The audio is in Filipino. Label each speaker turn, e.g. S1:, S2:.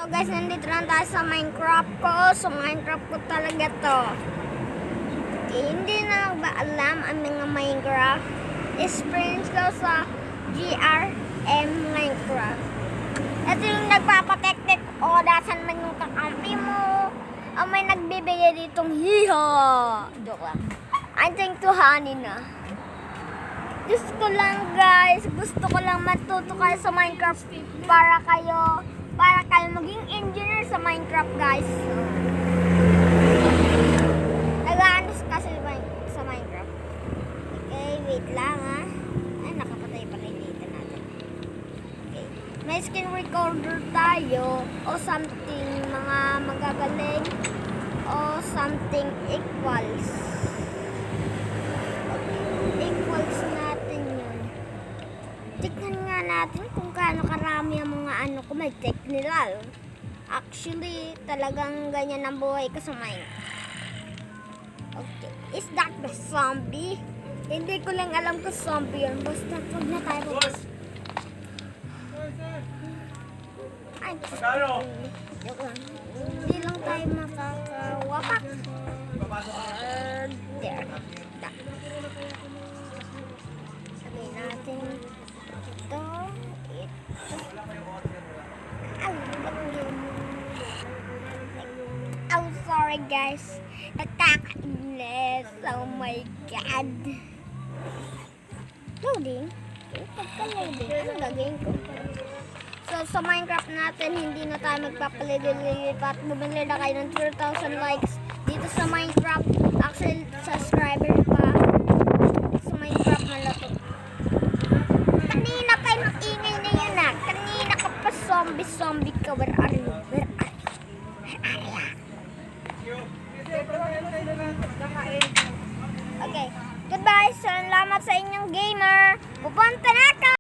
S1: guys, nandito lang tayo sa Minecraft ko. Sa Minecraft ko talaga to. Hindi na ba alam ang mga Minecraft? Experience ko sa GRM Minecraft. Ito yung nagpapatek-tek. O, dasan man yung kakampi mo. O, may nagbibigay ditong hiha. Joke lang. I think tuhanin na. Gusto ko lang guys, gusto ko lang matuto kayo sa Minecraft para kayo maging engineer sa Minecraft guys. Nag-aanos kasi sa Minecraft. Okay, wait lang ha. Ay, nakapatay pa rin dito natin. Okay. May screen recorder tayo o something mga magagaling o something equals. Equals natin yun. Tignan nga natin kung gaano karami ang mga ano ko may technical. Actually, talagang ganyan ang buhay ko sa Minecraft. Okay. Is that the zombie? Hindi ko lang alam kung zombie yun. Basta huwag na tayo. Ay, joke lang. Hindi lang tayo makakawapak. There. Sabihin natin ito. Oh, sorry guys. Nakakainis. Oh my God. Loading? Pagka-loading, ano gagawin ko? So, sa Minecraft natin, hindi na tayo magpapalilipat. Bumili na kayo ng 2,000 likes dito sa Minecraft. Actually, subscriber pa. Sa Minecraft malato. Kanina pa yung ingay na yan ah. Kanina ka pa zombie ka. Where are you? Where are you? Okay. Goodbye. Salamat sa inyong gamer. Pupunta na ka.